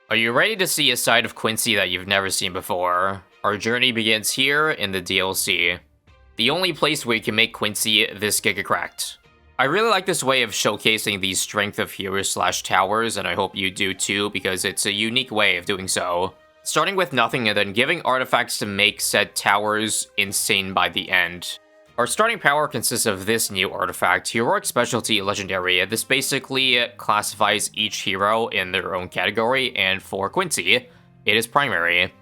Are you ready to see a side of Quincy that you've never seen before? Our journey begins here in the DLC. The only place where you can make Quincy this giga-cracked. I really like this way of showcasing the strength of heroes slash towers, and I hope you do too, because it's a unique way of doing so. Starting with nothing and then giving artifacts to make said towers insane by the end. Our starting power consists of this new artifact, Heroic Specialty Legendary. This basically classifies each hero in their own category, and for Quincy, it is primary.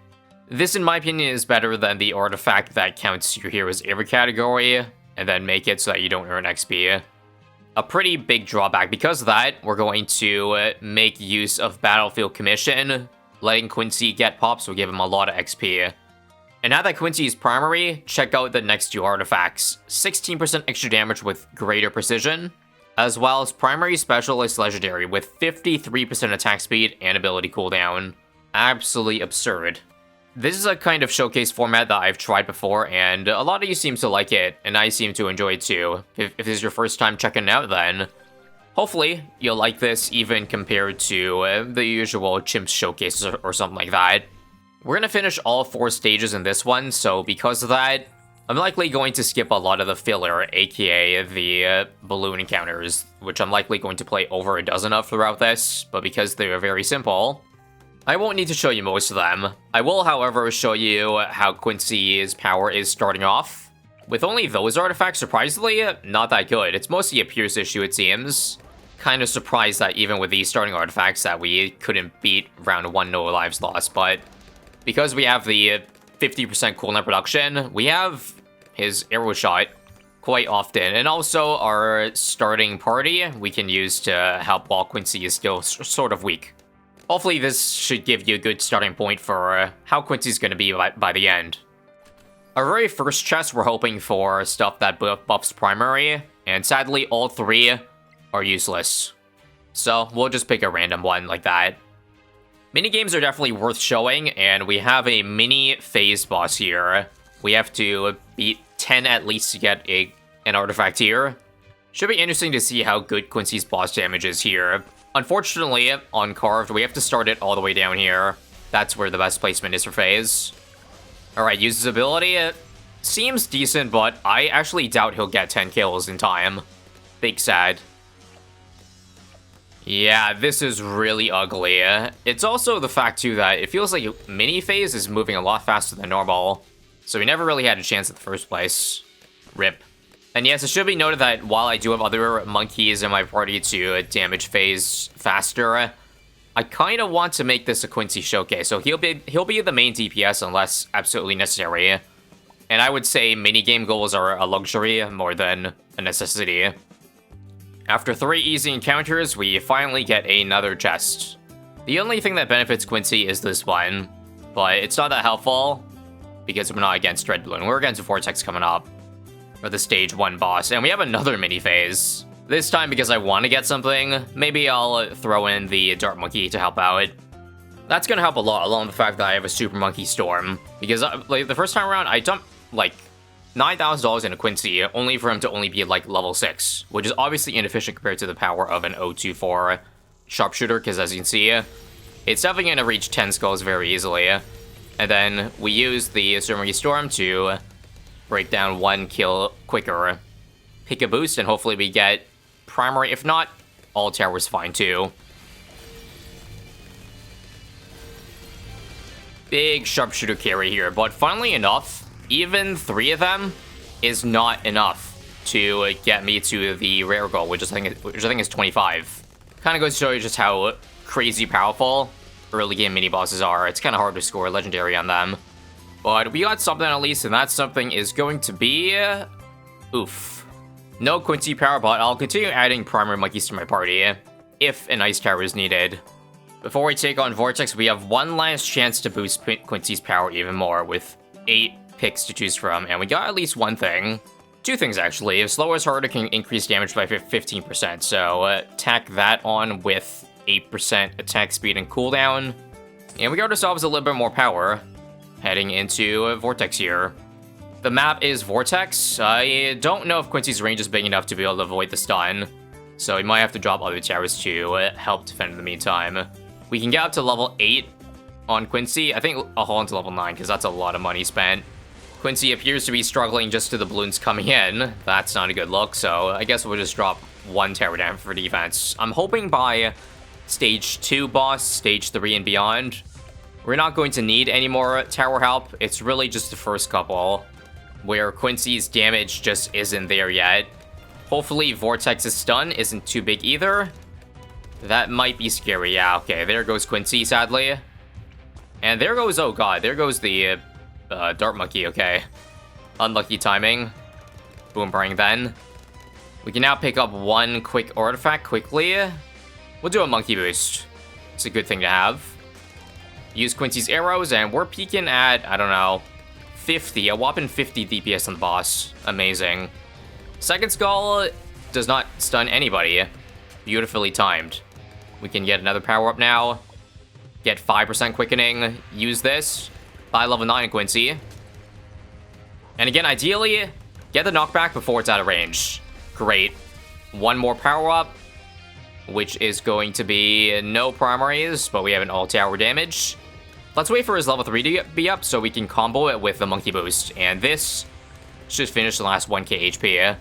This, in my opinion, is better than the artifact that counts your heroes every category, and then make it so that you don't earn XP. A pretty big drawback. Because of that, we're going to make use of Battlefield Commission. Letting Quincy get pops will give him a lot of XP. And now that Quincy is primary, check out the next two artifacts. 16% extra damage with greater precision, as well as Primary Specialist Legendary with 53% attack speed and ability cooldown. Absolutely absurd. This is a kind of showcase format that I've tried before, and a lot of you seem to like it, and I seem to enjoy it too. If this is your first time checking it out, then hopefully you'll like this even compared to the usual Chimps showcases or something like that. We're gonna finish all 4 stages in this one, so because of that, I'm likely going to skip a lot of the filler, aka the balloon encounters, which I'm likely going to play over a dozen of throughout this, but because they are very simple, I won't need to show you most of them. I will, however, show you how Quincy's power is starting off. With only those artifacts, surprisingly, not that good. It's mostly a Pierce issue, it seems. Kind of surprised that even with these starting artifacts that we couldn't beat round 1 no lives lost, but because we have the 50% cooldown production, we have his arrow shot quite often, and also our starting party we can use to help while Quincy is still sort of weak. Hopefully this should give you a good starting point for how Quincy's going to be by the end. Our very first chest, we're hoping for stuff that buffs primary, and sadly all 3 are useless. So we'll just pick a random one like that. Minigames are definitely worth showing, and we have a mini phase boss here. We have to beat 10 at least to get an artifact here. Should be interesting to see how good Quincy's boss damage is here. Unfortunately, on Carved, we have to start it all the way down here. That's where the best placement is for phase. Alright, uses ability. It seems decent, but I actually doubt he'll get 10 kills in time. Big sad. Yeah, this is really ugly. It's also the fact, too, that it feels like mini phase is moving a lot faster than normal, so we never really had a chance in the first place. RIP. And yes, it should be noted that while I do have other monkeys in my party to damage phase faster, I kind of want to make this a Quincy showcase, so he'll be the main DPS unless absolutely necessary. And I would say minigame goals are a luxury more than a necessity. After 3 easy encounters, we finally get another chest. The only thing that benefits Quincy is this one, but it's not that helpful because we're not against Red Balloon. We're against Vortex coming up for the stage 1 boss, and we have another mini phase. This time because I want to get something, maybe I'll throw in the Dart Monkey to help out. That's gonna help a lot, along with the fact that I have a Super Monkey Storm, because like the first time around I dumped like $9,000 in a Quincy, only for him to only be like level 6, which is obviously inefficient compared to the power of an 024 sharpshooter, because as you can see, it's definitely going to reach 10 skulls very easily. And then we use the Super Storm to break down 1 kill quicker. Pick a boost, and hopefully we get primary. If not, all towers fine too. Big sharpshooter carry here, but funnily enough, even 3 of them is not enough to get me to the rare goal, which I think is 25. Kind of goes to show you just how crazy powerful early game mini bosses are. It's kind of hard to score legendary on them, but we got something at least, and that something is going to be oof. No Quincy power, but I'll continue adding primary monkeys to my party if an ice tower is needed. Before we take on Vortex, we have 1 last chance to boost Quincy's power even more with 8 picks to choose from, and we got at least 1 thing. 2 things, actually. If slow is harder, can increase damage by 15%, so tack that on with 8% attack speed and cooldown, and we got ourselves a little bit more power heading into Vortex here. The map is Vortex. I don't know if Quincy's range is big enough to be able to avoid the stun, so we might have to drop other towers to help defend in the meantime. We can get up to level 8 on Quincy. I think I'll hold on to level 9 because that's a lot of money spent. Quincy appears to be struggling just to the balloons coming in. That's not a good look, so I guess we'll just drop 1 tower down for defense. I'm hoping by stage 2 boss, stage 3 and beyond, we're not going to need any more tower help. It's really just the first couple where Quincy's damage just isn't there yet. Hopefully Vortex's stun isn't too big either. That might be scary. Yeah, okay, there goes Quincy, sadly. And there goes, oh god, there goes the Dart Monkey, okay. Unlucky timing. Boomerang then. We can now pick up 1 quick artifact quickly. We'll do a monkey boost. It's a good thing to have. Use Quincy's arrows, and we're peaking at, I don't know, 50, a whopping 50 DPS on the boss. Amazing. Second Skull does not stun anybody. Beautifully timed. We can get another power up now. Get 5% quickening. Use this. By level 9 Quincy. And again, ideally, get the knockback before it's out of range. Great. 1 more power up, which is going to be no primaries, but we have an all tower damage. Let's wait for his level 3 to be up so we can combo it with the monkey boost. And this should finish the last 1k HP.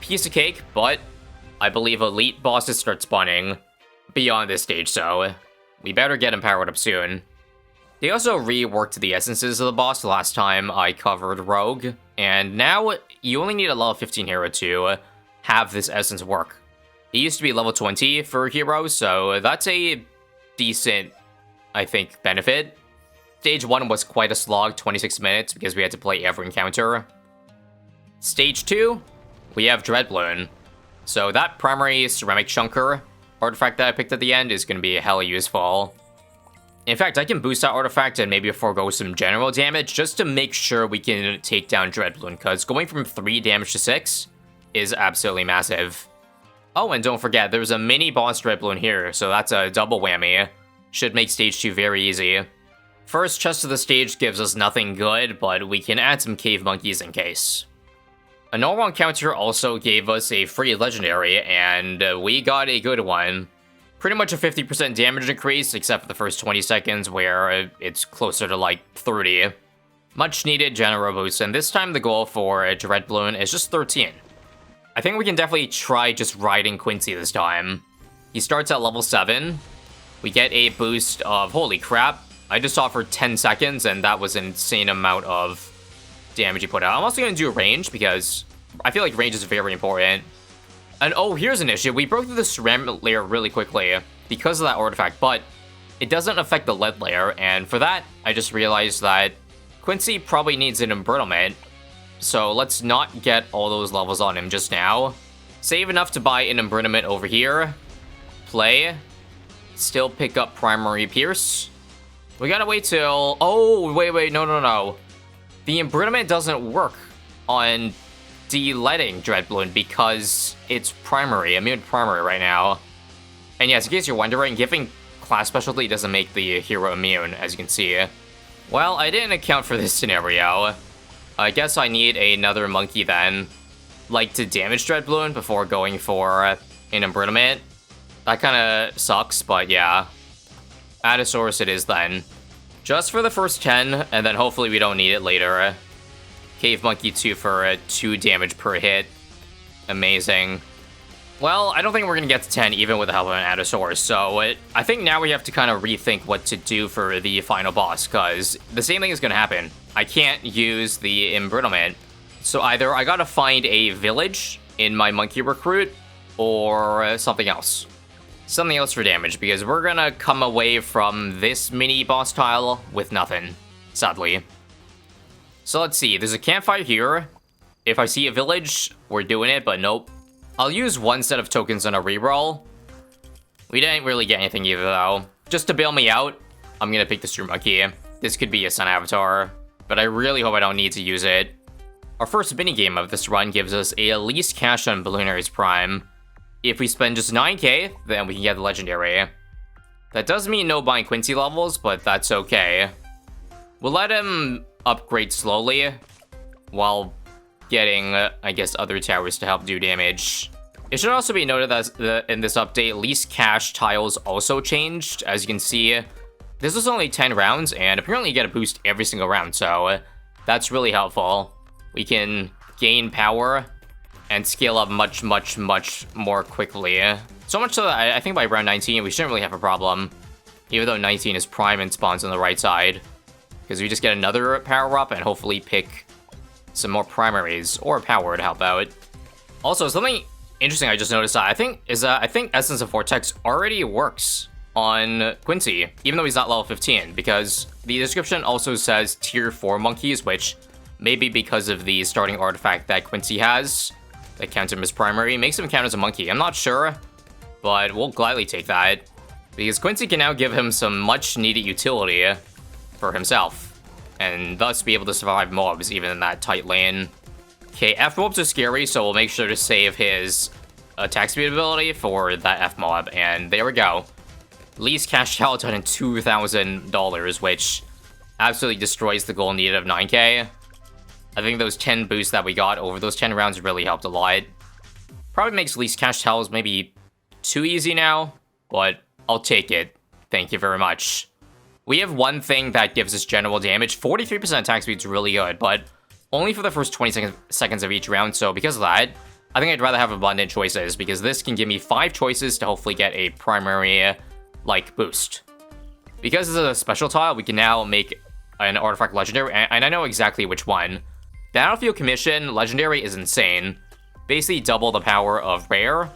Piece of cake, but I believe elite bosses start spawning beyond this stage, so we better get him powered up soon. They also reworked the essences of the boss last time I covered Rogue, and now you only need a level 15 hero to have this essence work. It used to be level 20 for heroes, so that's a decent, I think, benefit. Stage 1 was quite a slog, 26 minutes, because we had to play every encounter. Stage 2, we have Bloons. So that primary ceramic chunker artifact that I picked at the end is going to be hella useful. In fact, I can boost that artifact and maybe forego some general damage just to make sure we can take down Bloons, because going from 3 damage to 6 is absolutely massive. Oh, and don't forget, there's a mini boss Bloons here, so that's a double whammy. Should make stage 2 very easy. First chest of the stage gives us nothing good, but we can add some cave monkeys in case. A normal encounter also gave us a free legendary, and we got a good one. Pretty much a 50% damage increase, except for the first 20 seconds where it's closer to like 30. Much needed general boost, and this time the goal for Bloons is just 13. I think we can definitely try just riding Quincy this time. He starts at level 7. We get a boost of, holy crap, I just saw for 10 seconds, and that was an insane amount of damage he put out. I'm also going to do range, because I feel like range is very important. And oh, here's an issue. We broke through the ceramic layer really quickly because of that artifact, but it doesn't affect the lead layer, and for that, I just realized that Quincy probably needs an embrittlement, so let's not get all those levels on him just now. Save enough to buy an embrittlement over here. Play. Still pick up primary pierce. We gotta wait till... Oh, wait, no. The embrittlement doesn't work on de-leading Bloons because it's primary, immune primary right now. And yes, in case you're wondering, giving class specialty doesn't make the hero immune, as you can see. Well, I didn't account for this scenario. I guess I need another monkey then, like to damage Bloons before going for an embrittlement. That kind of sucks, but yeah. Adasaurus it is then. Just for the first 10, and then hopefully we don't need it later. Cave Monkey 2 for 2 damage per hit. Amazing. Well, I don't think we're going to get to 10 even with the help of an Adasaurus, so I think now we have to kind of rethink what to do for the final boss, because the same thing is going to happen. I can't use the embrittlement, so either I gotta find a village in my monkey recruit, or something else. Something else for damage, because we're gonna come away from this mini boss tile with nothing, sadly. So let's see, there's a campfire here. If I see a village, we're doing it, but nope. I'll use 1 set of tokens on a reroll. We didn't really get anything either, though. Just to bail me out, I'm gonna pick the Stream Monkey. This could be a Sun Avatar, but I really hope I don't need to use it. Our first minigame of this run gives us a least cash on Balloonary's Prime. If we spend just 9k, then we can get the Legendary. That does mean no buying Quincy levels, but that's okay. We'll let him upgrade slowly, while getting, I guess, other towers to help do damage. It should also be noted that in this update, least cash tiles also changed. As you can see, this was only 10 rounds, and apparently you get a boost every single round, so that's really helpful. We can gain power and scale up much, much, much more quickly. So much so that I think by round 19, we shouldn't really have a problem, even though 19 is prime and spawns on the right side, because we just get another power up and hopefully pick some more primaries or power to help out. Also, something interesting I just noticed I think Essence of Vortex already works on Quincy, even though he's not level 15, because the description also says tier 4 monkeys, which maybe because of the starting artifact that Quincy has that counts him as primary, makes him count as a monkey. I'm not sure, but we'll gladly take that, because Quincy can now give him some much needed utility for himself, and thus be able to survive mobs even in that tight lane. Okay, F-mobs are scary, so we'll make sure to save his attack speed ability for that F-mob, and there we go. Least cash out done in $2,000, which absolutely destroys the goal needed of 9k. I think those 10 boosts that we got over those 10 rounds really helped a lot. Probably makes least cash tells maybe too easy now, but I'll take it. Thank you very much. We have one thing that gives us general damage. 43% attack speed is really good, but only for the first 20 seconds of each round, so because of that, I think I'd rather have abundant choices, because this can give me 5 choices to hopefully get a primary, boost. Because this is a special tile, we can now make an artifact legendary, and I know exactly which one. Battlefield Commission Legendary is insane. Basically double the power of Rare,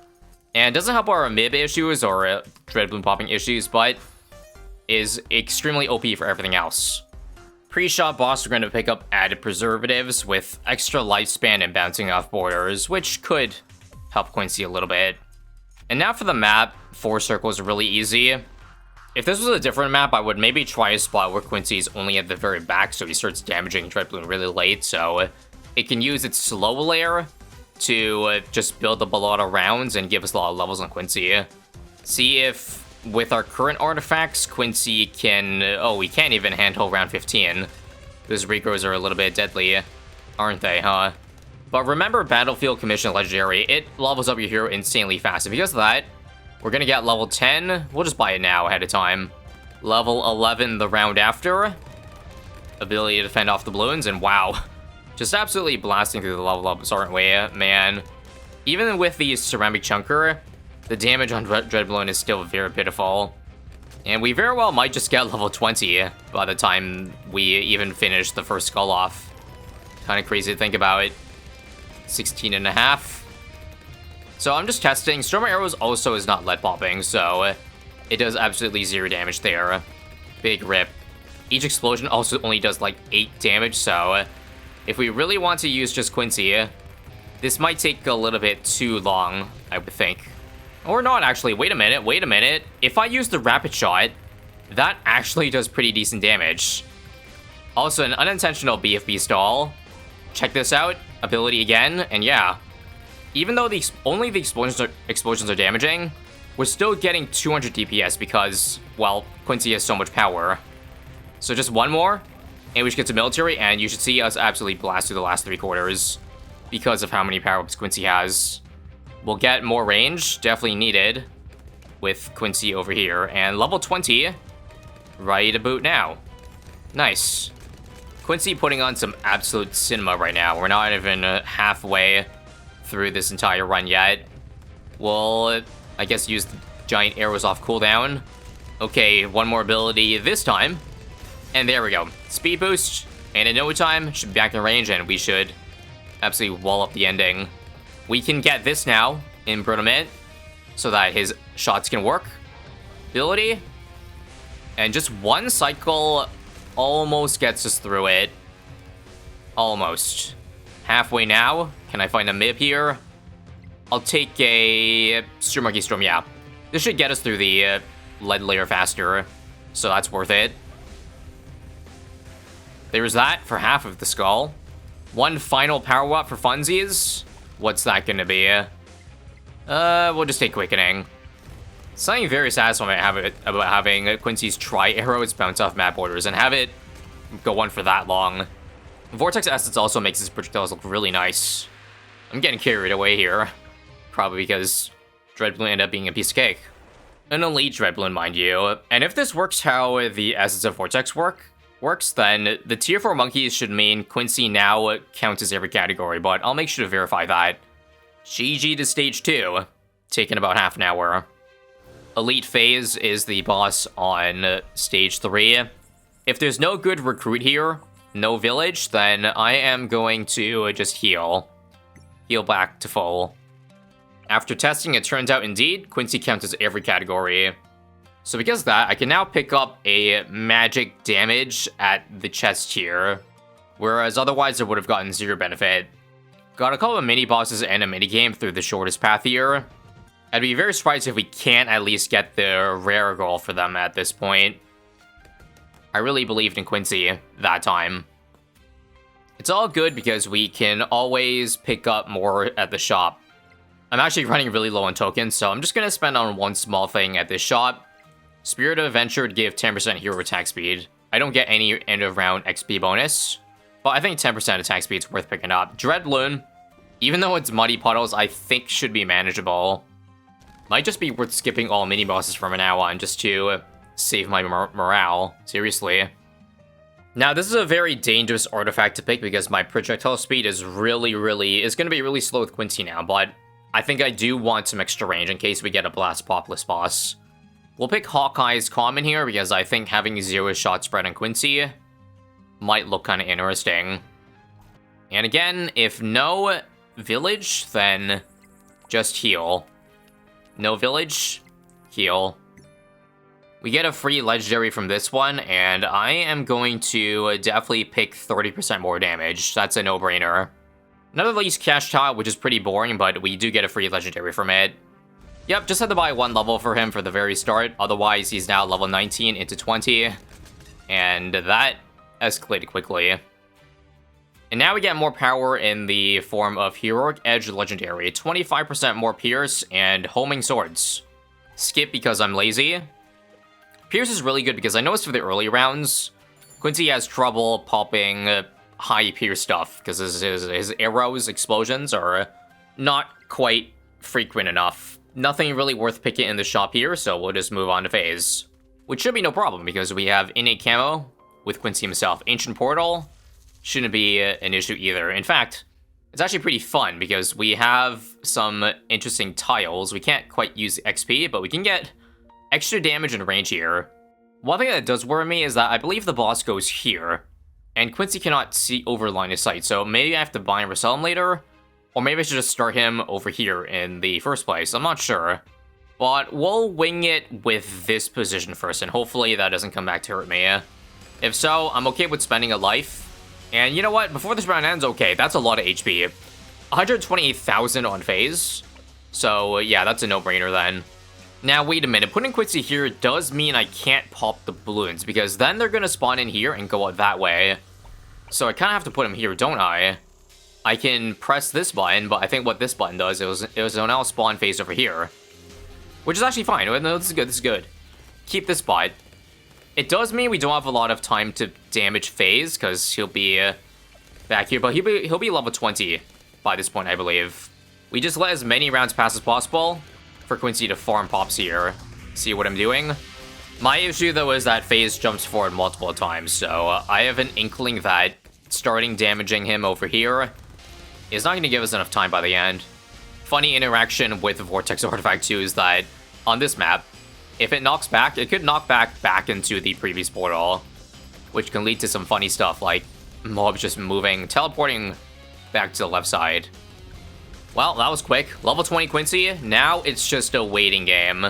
and doesn't help our mid issues or Dread Bloom popping issues, but is extremely OP for everything else. Pre-shot boss, we're going to pick up added preservatives with extra lifespan and bouncing off borders, which could help Quincy a little bit. And now for the map, 4 circles are really easy. If this was a different map, I would maybe try a spot where Quincy's only at the very back, so he starts damaging Dread Bloom really late, so it can use its slow layer to just build up a lot of rounds and give us a lot of levels on Quincy. See if with our current artifacts, Quincy can... Oh, we can't even handle round 15. Those regrows are a little bit deadly, aren't they, huh? But remember Battlefield Commission Legendary, it levels up your hero insanely fast. And because of that, we're gonna get level 10. We'll just buy it now ahead of time. Level 11 the round after. Ability to defend off the balloons, and wow. Just absolutely blasting through the level ups, aren't we, man? Even with the Ceramic Chunker, the damage on Dread Balloon is still very pitiful. And we very well might just get level 20 by the time we even finish the first skull off. Kind of crazy to think about. 16.5. So I'm just testing. Storm Arrows also is not lead popping, so it does absolutely 0 damage there. Big rip. Each explosion also only does like 8 damage, so if we really want to use just Quincy, this might take a little bit too long, I would think. Or not, actually. Wait a minute. If I use the Rapid Shot, that actually does pretty decent damage. Also, an unintentional BFB stall. Check this out. Ability again, and yeah. Even though only the explosions are damaging, we're still getting 200 DPS because, well, Quincy has so much power. So just one more, and we should get to military, and you should see us absolutely blast through the last 3 quarters because of how many power-ups Quincy has. We'll get more range, definitely needed, with Quincy over here. And level 20, ready to boot now. Nice. Quincy putting on some absolute cinema right now. We're not even halfway through this entire run yet. We'll, I guess, use the giant arrows off cooldown. Okay, one more ability this time. And there we go. Speed boost, and in no time, should be back in range, and we should absolutely wall up the ending. We can get this now in Brutal so that his shots can work. Ability. And just one cycle almost gets us through it. Almost. Halfway now. Can I find a mib here? I'll take a Stream Monkey Storm, yeah. This should get us through the lead layer faster, so that's worth it. There's that for half of the skull. One final power up for funsies. What's that gonna be? We'll just take Quickening. Something very satisfying about having Quincy's Tri-Arrows bounce off map borders and have it go on for that long. Vortex Essence also makes his projectiles look really nice. I'm getting carried away here. probably because Dreadbloon ended up being a piece of cake. An elite Dreadbloon, mind you. And if this works how the Essence of Vortex works, then the tier 4 monkeys should mean Quincy now counts as every category, but I'll make sure to verify that. GG to stage 2, taking about half an hour. Elite Phase is the boss on stage 3. If there's no good recruit here, no village, then I am going to just heal. Heal back to full. After testing, it turns out indeed, Quincy counts as every category. So because of that, I can now pick up a magic damage at the chest here, whereas otherwise I would have gotten 0 benefit. Got a couple of mini-bosses and a minigame through the shortest path here. I'd be very surprised if we can't at least get the rare goal for them at this point. I really believed in Quincy that time. It's all good because we can always pick up more at the shop. I'm actually running really low on tokens, so I'm just going to spend on one small thing at this shop. Spirit of Adventure to give 10% hero attack speed. I don't get any end of round XP bonus, but I think 10% attack speed is worth picking up. Dreadbloon, even though it's muddy puddles, I think should be manageable. Might just be worth skipping all mini-bosses from now on just to save my morale. Seriously. Now, this is a very dangerous artifact to pick because my projectile speed is going to be really slow with Quincy now, but I think I do want some extra range in case we get a Blast Populous boss. We'll pick Hawkeye's Common here because I think having 0 shot spread on Quincy might look kind of interesting. And again, if no village, then just heal. No village, heal. We get a free legendary from this one, and I am going to definitely pick 30% more damage. That's a no-brainer. Another least cash tile, which is pretty boring, but we do get a free legendary from it. Yep, just had to buy 1 level for him for the very start. Otherwise, he's now level 19 into 20. And that escalated quickly. And now we get more power in the form of Heroic Edge Legendary. 25% more Pierce and Homing Swords. Skip because I'm lazy. Pierce is really good because I noticed for the early rounds, Quincy has trouble popping high Pierce stuff because his arrows, explosions are not quite frequent enough. Nothing really worth picking in the shop here, so we'll just move on to Phase. Which should be no problem because we have innate camo with Quincy himself. Ancient Portal shouldn't be an issue either. In fact, it's actually pretty fun because we have some interesting tiles. We can't quite use XP, but we can get extra damage and range here. One thing that does worry me is that I believe the boss goes here, and Quincy cannot see over line of sight, so maybe I have to buy and resell him later, or maybe I should just start him over here in the first place. I'm not sure. But we'll wing it with this position first, and hopefully that doesn't come back to hurt me. If so, I'm okay with spending a life. And you know what? Before this round ends, okay, that's a lot of HP. 128,000 on Phase. So yeah, that's a no-brainer then. Now, wait a minute. Putting Quincy here does mean I can't pop the balloons, because then they're going to spawn in here and go out that way. So I kind of have to put him here, don't I? I can press this button, but I think what this button does is it will now spawn Phase over here. Which is actually fine. No, this is good. Keep this spot. It does mean we don't have a lot of time to damage Phase, because he'll be back here, but he'll be level 20 by this point, I believe. We just let as many rounds pass as possible for Quincy to farm pops here. See what I'm doing? My issue, though, is that Phase jumps forward multiple times, so I have an inkling that starting damaging him over here is not going to give us enough time by the end. Funny interaction with the Vortex Artifact, too, is that on this map, if it knocks back, it could knock back into the previous portal, which can lead to some funny stuff, like mobs just moving, teleporting back to the left side. Well, that was quick. Level 20 Quincy. Now it's just a waiting game.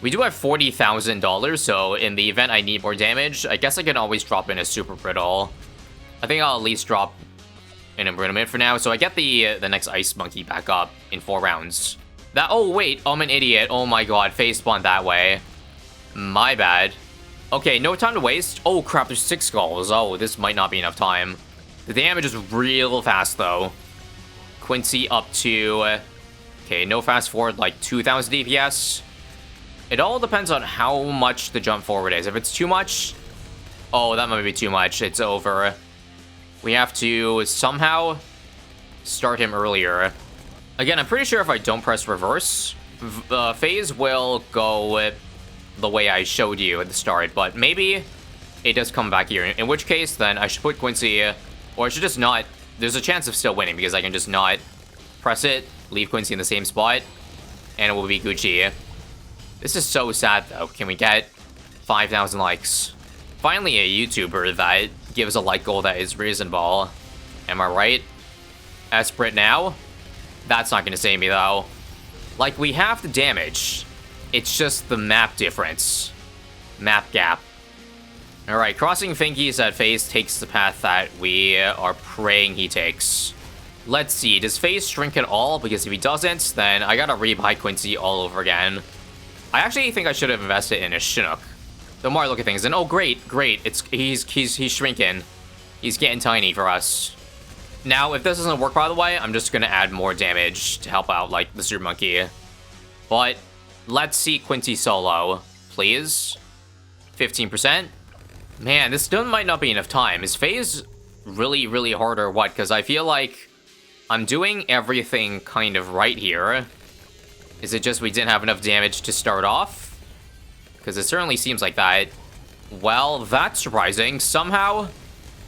We do have $40,000, so in the event I need more damage, I guess I can always drop in a Super Brittle. I think I'll at least drop an Embryomint for now, so I get the next Ice Monkey back up in 4 rounds. Oh wait, I'm an idiot. Oh my god, Phase spawned that way. My bad. Okay, no time to waste. Oh crap, there's 6 skulls. Oh, this might not be enough time. The damage is real fast, though. Quincy up to... okay, no fast forward, like 2,000 DPS. It all depends on how much the jump forward is. If it's too much... oh, that might be too much. It's over. We have to somehow start him earlier. Again, I'm pretty sure if I don't press reverse, phase will go the way I showed you at the start, but maybe it does come back here. In which case, then I should put Quincy, or I should just not. There's a chance of still winning because I can just not press it, leave Quincy in the same spot, and it will be Gucci. This is so sad, though. Can we get 5,000 likes? Finally, a YouTuber that gives a like goal that is reasonable. Am I right? Esprit now? That's not going to save me, though. Like, we have the damage. It's just the map difference. Map gap. Alright, crossing Finkies at phase takes the path that we are praying he takes. Let's see, does phase shrink at all? Because if he doesn't, then I gotta rebuy Quincy all over again. I actually think I should have invested in a Chinook. The more I look at things, and oh great, he's shrinking. He's getting tiny for us. Now, if this doesn't work, by the way, I'm just gonna add more damage to help out, like, the Super Monkey. But, let's see Quincy solo, please. 15%. Man, this still might not be enough time. Is phase really, really hard or what? Because I feel like I'm doing everything kind of right here. Is it just we didn't have enough damage to start off? Because it certainly seems like that. Well, that's surprising. Somehow,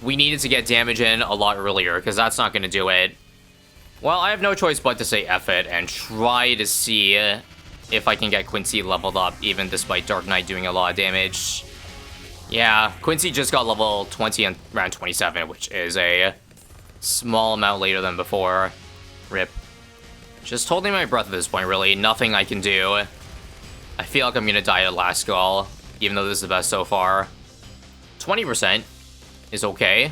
we needed to get damage in a lot earlier, because that's not going to do it. Well, I have no choice but to say F it and try to see if I can get Quincy leveled up, even despite Dark Knight doing a lot of damage. Yeah, Quincy just got level 20 and round 27, which is a small amount later than before. Rip. Just holding my breath at this point, really. Nothing I can do. I feel like I'm gonna die at last skull, even though this is the best so far. 20% is okay.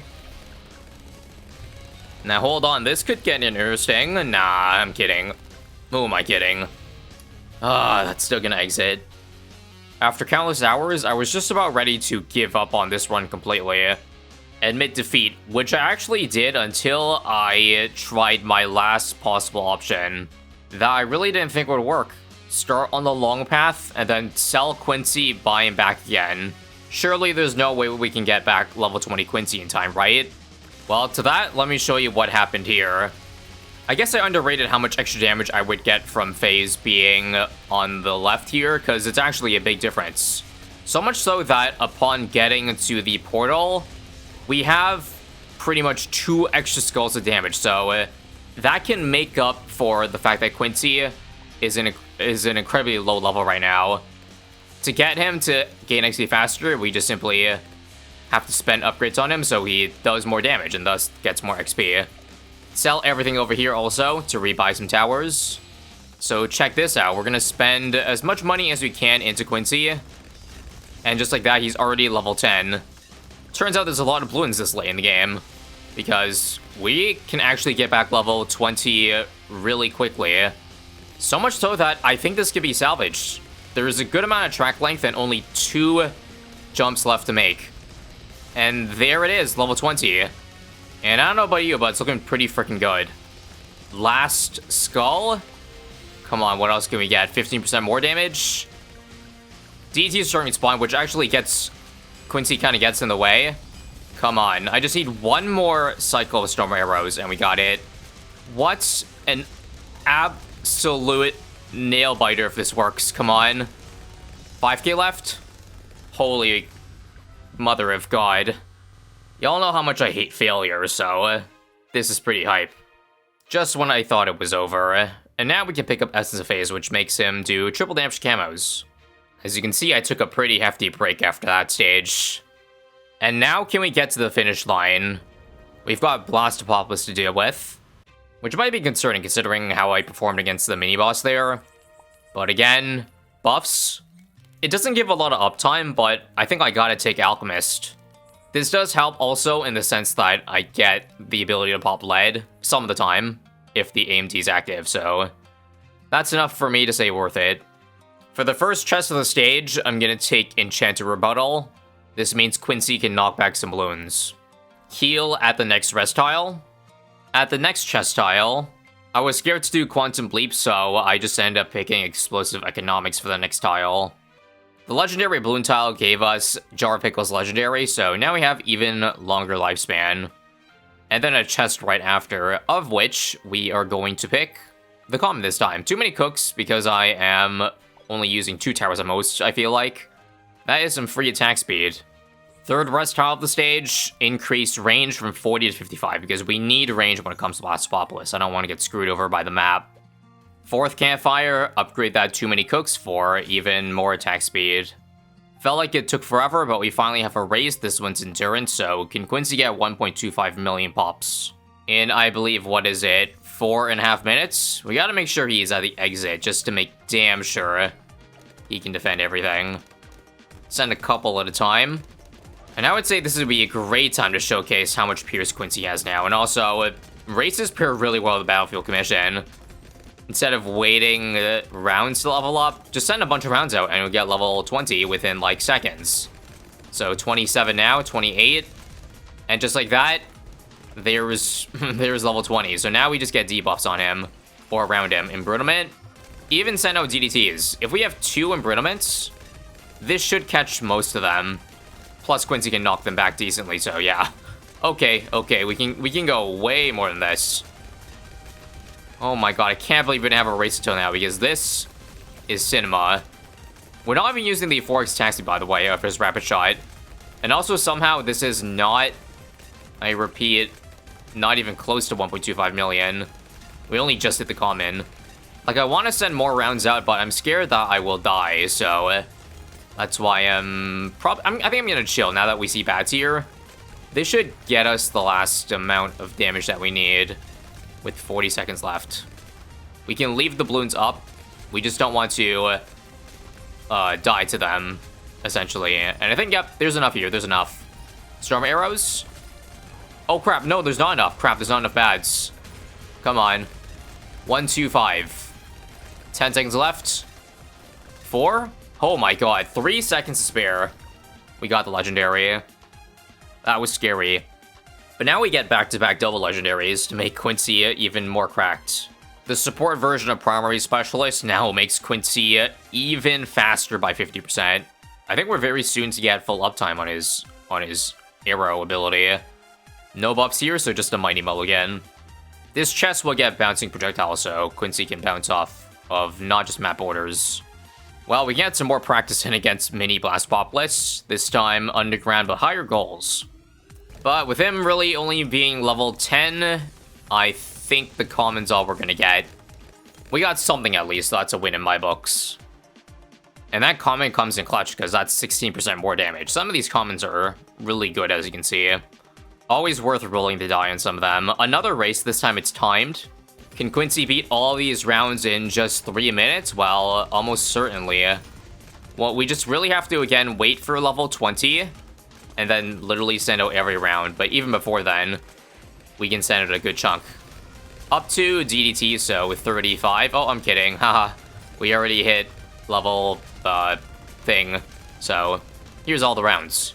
Now, hold on. This could get interesting. Nah, I'm kidding. Who am I kidding? That's still gonna exit. After countless hours, I was just about ready to give up on this run completely. Admit defeat, which I actually did until I tried my last possible option that I really didn't think would work. Start on the long path, and then sell Quincy, buy him back again. Surely there's no way we can get back level 20 Quincy in time, right? Well, to that, let me show you what happened here. I guess I underrated how much extra damage I would get from phase being on the left here, because it's actually a big difference. So much so that upon getting to the portal, we have pretty much 2 extra skulls of damage, so that can make up for the fact that Quincy is an incredibly low level right now. To get him to gain XP faster, we just simply have to spend upgrades on him so he does more damage and thus gets more XP. Sell everything over here also to rebuy some towers. So check this out. We're going to spend as much money as we can into Quincy. And just like that, he's already level 10. Turns out there's a lot of Bloons this late in the game. Because we can actually get back level 20 really quickly. So much so that I think this could be salvaged. There's a good amount of track length and only 2 jumps left to make. And there it is, level 20. And I don't know about you, but it's looking pretty freaking good. Last skull? Come on, what else can we get? 15% more damage? DT is starting to spawn, which actually gets... Quincy kind of gets in the way. Come on, I just need 1 more cycle of storm arrows, and we got it. What an absolute nail biter if this works. Come on. 5k left? Holy mother of God. Y'all know how much I hate failure, so this is pretty hype. Just when I thought it was over. And now we can pick up Essence of Phase, which makes him do triple damage to camos. As you can see, I took a pretty hefty break after that stage. And now can we get to the finish line? We've got Blastopolis to deal with, which might be concerning considering how I performed against the mini-boss there. But again, buffs. It doesn't give a lot of uptime, but I think I gotta take Alchemist. This does help also in the sense that I get the ability to pop lead some of the time if the AMD is active, so that's enough for me to say worth it. For the first chest of the stage, I'm gonna take Enchanted Rebuttal. This means Quincy can knock back some Bloons. Heal at the next rest tile. At the next chest tile, I was scared to do Quantum Bleep, so I just ended up picking Explosive Economics for the next tile. The legendary balloon tile gave us Jar of Pickles legendary, so now we have even longer lifespan. And then a chest right after, of which we are going to pick the common this time. Too many cooks because I am only using 2 towers at most, I feel like. That is some free attack speed. Third rest tile of the stage, increased range from 40 to 55 because we need range when it comes to Blastopolis. I don't want to get screwed over by the map. Fourth campfire, upgrade that too many cooks for even more attack speed. Felt like it took forever, but we finally have erased this one's endurance, so can Quincy get 1.25 million pops in, I believe, what is it, 4.5 minutes? We gotta make sure he's at the exit, just to make damn sure he can defend everything. Send a couple at a time. And I would say this would be a great time to showcase how much Pierce Quincy has now, and also, it races pair really well with the Battlefield Commission. Instead of waiting rounds to level up, just send a bunch of rounds out and you'll get level 20 within like seconds. So 27 now, 28, and just like that, there's level 20. So now we just get debuffs on him or around him. Embrittlement, even send out DDTs. If we have 2 embrittlements, this should catch most of them. Plus Quincy can knock them back decently. So yeah, okay, we can go way more than this. Oh my god, I can't believe we didn't have a race until now, because this is cinema. We're not even using the 4x taxi, by the way, after his rapid shot. And also, somehow, this is not, I repeat, not even close to 1.25 million. We only just hit the common. Like, I want to send more rounds out, but I'm scared that I will die, so that's why I think I'm gonna chill now that we see bats here. This should get us the last amount of damage that we need. With 40 seconds left. We can leave the balloons up. We just don't want to die to them, essentially. And I think, yep, there's enough here. There's enough. Storm arrows. Oh, crap. No, there's not enough. Crap, there's not enough bads. Come on. 1, 2, 5. 10 seconds left. 4. Oh, my God. 3 seconds to spare. We got the legendary. That was scary. But now we get back-to-back double legendaries to make Quincy even more cracked. The support version of Primary Specialist now makes Quincy even faster by 50%. I think we're very soon to get full uptime on his arrow ability. No buffs here, so just a Mighty Mulligan. This chest will get bouncing projectiles, so Quincy can bounce off of not just map borders. Well, we get some more practice in against mini Blastopolis, this time underground but higher goals. But with him really only being level 10, I think the common's all we're gonna get. We got something at least, so that's a win in my books. And that common comes in clutch, because that's 16% more damage. Some of these commons are really good, as you can see. Always worth rolling the die on some of them. Another race, this time it's timed. Can Quincy beat all these rounds in just 3 minutes? Well, almost certainly. Well, we just really have to, again, wait for level 20. And then literally send out every round. But even before then, we can send out a good chunk. Up to DDT, so with 35. Oh, I'm kidding. Haha. We already hit level, thing. So, here's all the rounds.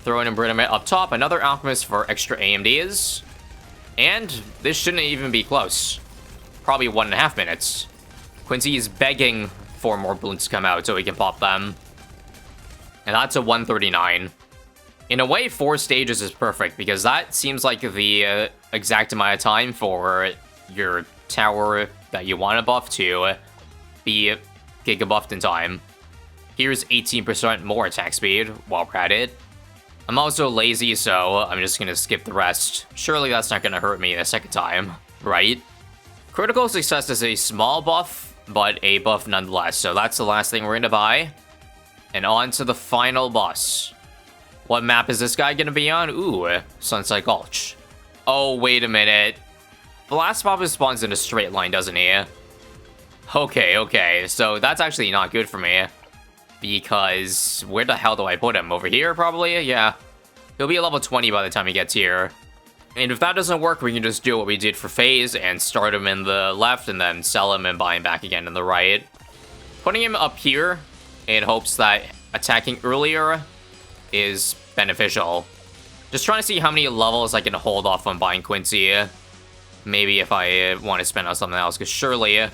Throw an Embrittlement up top. Another Alchemist for extra AMDs. And this shouldn't even be close. Probably 1.5 minutes. Quincy is begging for more balloons to come out so he can pop them. And that's a 139. In a way, 4 stages is perfect, because that seems like the exact amount of time for your tower that you want to buff to be giga buffed in time. Here's 18% more attack speed while we're at it. I'm also lazy, so I'm just gonna skip the rest. Surely that's not gonna hurt me the second time, right? Critical success is a small buff, but a buff nonetheless, so that's the last thing we're gonna buy. And on to the final boss. What map is this guy gonna be on? Ooh, Sunset Gulch. Oh, wait a minute. Blastopolis spawns in a straight line, doesn't he? Okay, so that's actually not good for me. Because where the hell do I put him? Over here, probably? Yeah. He'll be a level 20 by the time he gets here. And if that doesn't work, we can just do what we did for Phase and start him in the left and then sell him and buy him back again in the right. Putting him up here in hopes that attacking earlier is beneficial. Just trying to see how many levels I can hold off on buying Quincy. Maybe if I want to spend on something else, because surely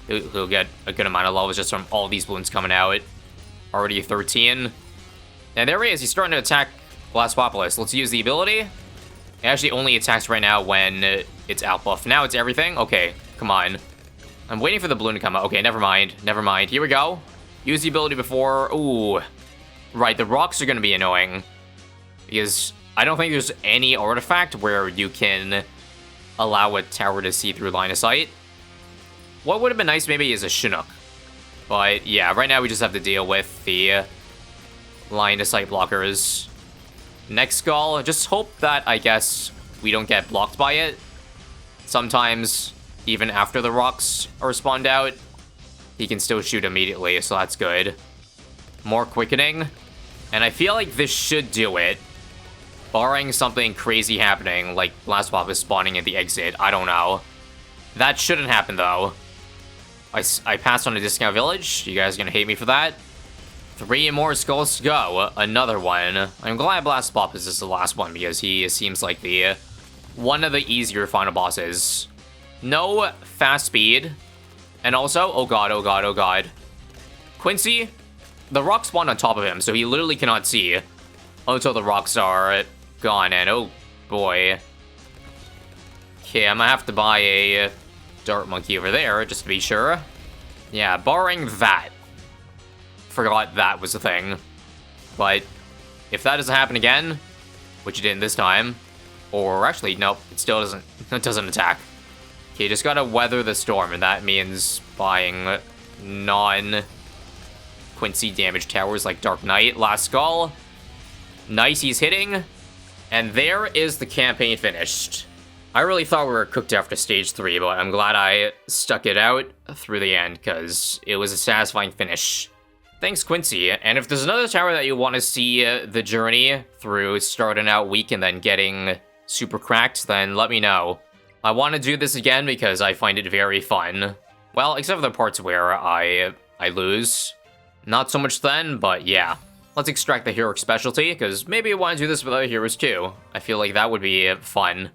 he'll get a good amount of levels just from all these balloons coming out. Already 13. And there he is. He's starting to attack Blastopolis. Let's use the ability. It actually only attacks right now when it's out buff. Now it's everything. Okay, come on. I'm waiting for the balloon to come out. Okay, never mind. Never mind. Here we go. Use the ability before. Ooh. Right, the rocks are going to be annoying. Because I don't think there's any artifact where you can allow a tower to see through line of sight. What would have been nice maybe is a Chinook. But yeah, right now we just have to deal with the line of sight blockers. Next skull, just hope that, I guess, we don't get blocked by it. Sometimes, even after the rocks are spawned out, he can still shoot immediately, so that's good. More quickening. And I feel like this should do it. Barring something crazy happening, like Blast Pop is spawning at the exit, I don't know. That shouldn't happen, though. I passed on a discount village. You guys are gonna hate me for that. 3 more skulls to go. Another one. I'm glad Blast Pop is just the last one, because he seems like the one of the easier final bosses. No fast speed. And also, oh god, oh god, oh god. Quincy, the rocks spawned on top of him, so he literally cannot see until the rocks are gone, and oh boy. Okay, I'm gonna have to buy a dart monkey over there, just to be sure. Yeah, barring that. Forgot that was a thing. But if that doesn't happen again, which it didn't this time, or actually, nope, it still doesn't attack. Okay, just gotta weather the storm, and that means buying non-Quincy damage towers like Dark Knight. Last skull. Nice, he's hitting. And there is the campaign finished. I really thought we were cooked after stage 3, but I'm glad I stuck it out through the end, because it was a satisfying finish. Thanks, Quincy. And if there's another tower that you want to see the journey through starting out weak and then getting super cracked, then let me know. I want to do this again because I find it very fun. Well, except for the parts where I lose. Not so much then, but yeah. Let's extract the heroic specialty, because maybe I want to do this with other heroes too. I feel like that would be fun.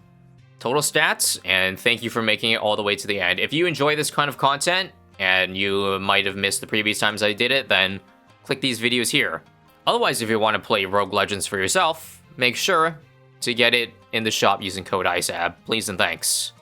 Total stats, and thank you for making it all the way to the end. If you enjoy this kind of content, and you might have missed the previous times I did it, then click these videos here. Otherwise, if you want to play Rogue Legends for yourself, make sure to get it in the shop using code ISAB. Please and thanks.